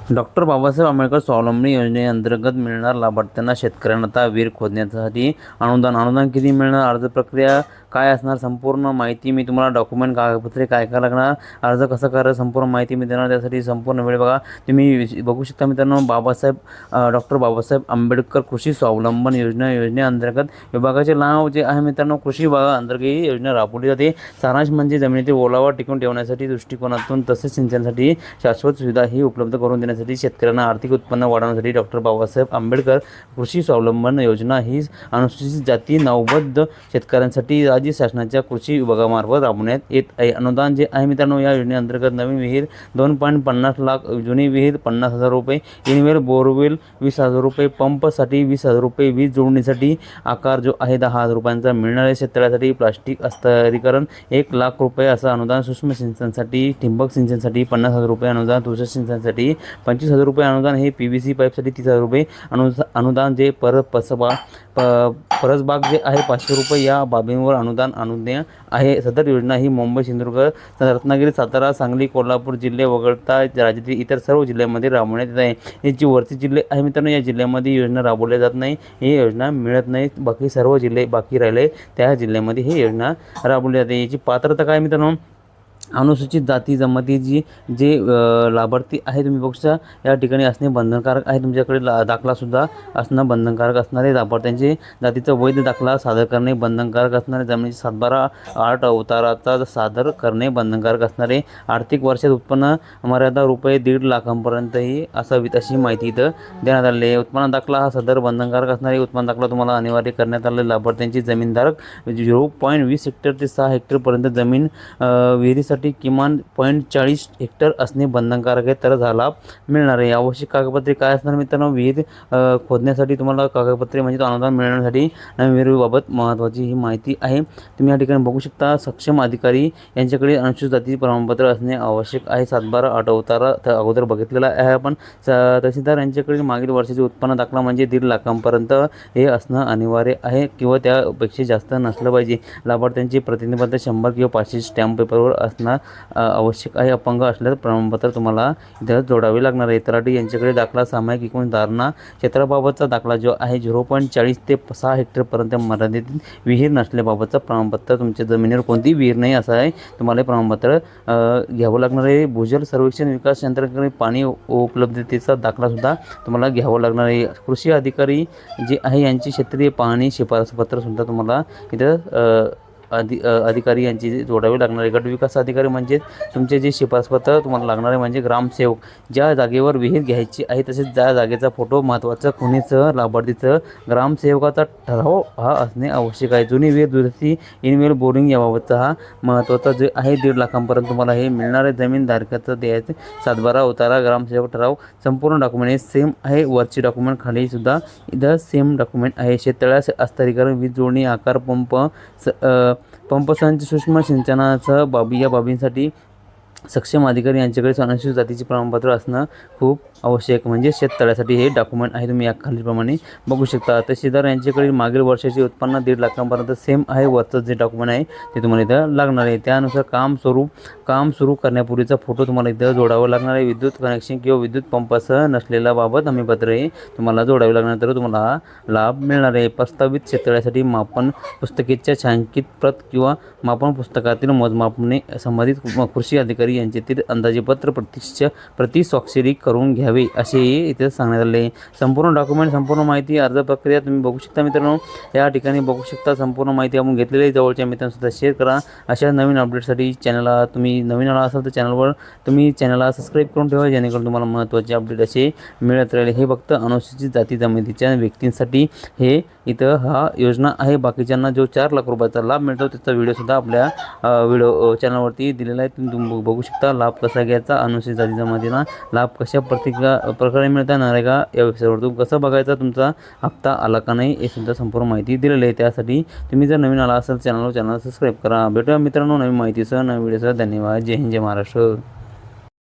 Doctor Babasaheb Ambedkar स्वावलंबन योजनेअंतर्गत मिळणार लाभार्थ्यांना शेतकऱ्यांना आता विहीर खोदण्यासाठी अनुदान किती मिळणार, अर्ज प्रक्रिया काय असणार, संपूर्ण माहिती मी तुम्हाला डॉक्युमेंट कागदपत्रे काय काय लागणार, अर्ज कसं करायचं संपूर्ण माहिती मी देणार. त्यासाठी संपूर्ण वेळ बघा. तुम्ही बघू शकता मित्रांनो, डॉक्टर बाबासाहेब आंबेडकर कृषी स्वावलंबन योजनेअंतर्गत विभागाचे नाव जे आहे मित्रांनो, कृषी विभागाअंतर्गत ही योजना राबवली जाते. सारांश म्हणजे जमिनीतील ओलावा टिकवून ठेवण्यासाठी दृष्टिकोनातून तसेच सिंचनासाठी शाश्वत सुविधा ही उपलब्ध करून देण्यासाठी शेतकऱ्यांना आर्थिक उत्पन्न वाढवण्यासाठी डॉक्टर बाबासाहेब आंबेडकर कृषी स्वावलंबन योजना ही अनुसूचित जाती नवबद्ध शेतकऱ्यांसाठी राज्य शासनाच्या कृषी विभागामार्फत राबवण्यात येत आहे. अनुदान जे आहे मित्रांनो, या योजनेअंतर्गत नवीन विहीर 2.50 लाख, जुनी विहीर 50,000 रुपये, इनवेल बोरवेल 20,000 रुपये, पंपसाठी 20,000 रुपये, वीज जोडणीसाठी आकार जो आहे 10,000 रुपयांचा मिळणार आहे. शेततळ्यासाठी प्लास्टिक अस्तारीकरण 1 लाख रुपये असं अनुदान, सूक्ष्म सिंचनासाठी ठिबक सिंचनासाठी 50,000 रुपये अनुदान, तुषार सिंचनासाठी 25,000 रुपये अनुदान, हे PVC पाईपसाठी 30,000 रुपये अनुदान, जे परसबाग जे आहे 500 रुपये या बाबींवर अनुज्ञेय आहे. सदर योजना ही मुंबई, सिंधुदुर्ग, रत्नागिरी, सातारा, सांगली, कोल्हापूर जिल्हे वगळता राज्यातील इतर सर्व जिल्ह्यांमध्ये राबवण्यात येत आहे. हे जी वरची जिल्हे आहे मित्रांनो, या जिल्ह्यामध्ये योजना राबवल्या जात नाही, ही योजना मिळत नाही. बाकी सर्व जिल्हे बाकी राहिले त्या जिल्ह्यामध्ये ही योजना राबवली जाते. याची पात्रता काय मित्रांनो, अनुसूचित जाती जमातीची जे लाभार्थी आहे तुम्ही बघू शकता या ठिकाणी असणे बंधनकारक आहे. तुमच्याकडे दाखलासुद्धा असणं बंधनकारक असणार आहे. लाभार्थ्यांचे जातीचा वैध दाखला सादर करणे बंधनकारक असणार आहे. जमिनीची 7/12 अवताराचा सादर करणे बंधनकारक असणार आहे. आर्थिक वर्षात उत्पन्न मर्यादा रुपये 1.5 लाखांपर्यंतही असावीत अशी माहिती इथं देण्यात आली आहे. उत्पन्न दाखला हा सदर बंधनकारक असणार आहे. उत्पन्न दाखला तुम्हाला अनिवार्य करण्यात आले. लाभार्थ्यांची जमीनधारक 0.20 हेक्टर ते 6 हेक्टरपर्यंत जमीन विहिरीसाठी किमान 0.40 हेक्टर असणे बंधनकारक आहे, तर हा लाभ मिळणार आहे. आवश्यक कागदपत्रे काय असणार मित्रांनो, विहीर खोदण्यासाठी तुम्हाला कागदपत्रे म्हणजे अनुदान मिळण्यासाठी नवीन विहिरीबाबत महत्त्वाची ही माहिती आहे. तुम्ही या ठिकाणी बघू शकता, सक्षम अधिकारी यांच्याकडे अनुसूचित जाती प्रमाणपत्र असणे आवश्यक आहे. 7/12 अवतारा अगोदर बघितलेला आहे आपण. तहसीलदार यांच्याकडे मागील वर्षाचे उत्पन्न दाखला म्हणजे 1.5 लाखांपर्यंत हे असणं अनिवार्य आहे किंवा त्यापेक्षा जास्त नसलं पाहिजे. लाभार्थ्यांचे प्रतिनिधिपत्र 100 किंवा 500 स्टॅम्प पेपरवर असणं आवश्यक आहे. अपंग असल्यास प्रमाणपत्र तुम्हाला इथं जोडावे लागणार आहे. तलाठी यांच्याकडे दाखला सामायिक एकूण धारणा क्षेत्राबाबतचा दाखला जो आहे 0.40 ते 6 हेक्टरपर्यंत मर्यादित विहीर नसल्याबाबतचा प्रमाणपत्र, तुमच्या जमिनीवर कोणती विहीर नाही असं आहे तुम्हाला प्रमाणपत्र घ्यावं लागणार आहे. भूजल सर्वेक्षण विकास यंत्रणेकडे पाणी उपलब्धतेचा दाखलासुद्धा तुम्हाला घ्यावं लागणार आहे. कृषी अधिकारी जे आहे यांची क्षेत्रीय पाहणी शिफारसपत्रसुद्धा तुम्हाला इथं अधिकारी यांची जोडावे लागणार आहे. गट विकास अधिकारी म्हणजे तुमचे जे शिफारसपत्र तुम्हाला लागणार आहे म्हणजे ग्रामसेवक, ज्या जागेवर विहीर घ्यायची आहे तसेच त्या जागेचा फोटो महत्त्वाचा, खुणीचं लाभार्थीचं ग्रामसेवकाचा ठराव हा असणे आवश्यक आहे. जुनी विहीर दुरुस्ती इनवेल बोरिंग याबाबतचा हा महत्त्वाचा जे आहे 1.5 लाखांपर्यंत तुम्हाला हे मिळणार आहे. जमीन धारकाचं द्यायचं 7/12 उतारा ग्रामसेवक ठराव संपूर्ण डॉक्युमेंट सेम आहे. वरची डॉक्युमेंट खाली सुद्धा इथं सेम डॉक्युमेंट आहे. शेततळ्यास अस्तारीकरण, वीज जोडणी, आकार, पंपसंच, सूक्ष्म सिंचनासह या बाबींसाठी सक्षम अधिकारी यांच्याकडे अनुसूचित जातीचे प्रमाणपत्र असणं खूप आवश्यक म्हणजे शेततळ्यासाठी हे डॉक्युमेंट आहे. तुम्ही या खालीलप्रमाणे बघू शकता. तहसीलदार यांच्याकडे मागील वर्षाचे उत्पन्न 1.5 लाखांपर्यंत सेम आहे. वरचं जे डॉक्युमेंट आहे ते तुम्हाला इथं लागणार आहे. त्यानुसार काम सुरू करण्यापूर्वीचा फोटो तुम्हाला इथं जोडावं लागणार आहे. विद्युत कनेक्शन किंवा विद्युत पंपासह नसलेल्या बाबत हमीपत्र हे तुम्हाला जोडावे लागणार, तर तुम्हाला हा लाभ मिळणार आहे. प्रस्तावित शेततळ्यासाठी मापन पुस्तिकेच्या छायांकित प्रत किंवा मापन पुस्तकातील मोजमापने संबंधित कृषी अधिकारी यांच्यातील अंदाजेपत्र प्रति स्वाक्षरी करून घ्यावे असे इथे सांगण्यात आले आहे. संपूर्ण डॉक्युमेंट, संपूर्ण माहिती, अर्ज प्रक्रिया तुम्ही बघू शकता मित्रांनो. या ठिकाणी बघू शकता संपूर्ण माहिती आपण घेतलेली आहे. जवळच्या मित्रांसुद्धा शेअर करा. अशा नवीन अपडेटसाठी चॅनलला तुम्ही नवीन आला असाल तर चॅनलला सबस्क्राईब करून ठेवा, जेणेकरून तुम्हाला महत्त्वाचे अपडेट असे मिळत राहील. हे फक्त अनुसूचित जाती जमातीच्या व्यक्तींसाठी हे इथं हा योजना आहे. बाकीच्यांना जो 4 लाख रुपयाचा लाभ मिळतो त्याचा व्हिडिओसुद्धा आपल्या चॅनलवरती दिलेला आहे. तुम्ही बघू शकता लाभ कसा घ्यायचा, अनुसूचित जाती जमातीला लाभ कशा प्रकारे मिळता, नरेगा या वेबसाईटवरतून कसं बघायचा तुमचा हप्ता आला का नाही हे सुद्धा संपूर्ण माहिती दिलेली आहे. त्यासाठी तुम्ही जर नवीन आला असाल चॅनल सबस्क्राईब करा. भेटूया मित्रांनो नवीन माहितीसह, नवीन व्हिडिओसह. धन्यवाद. जय हिंद, जय महाराष्ट्र.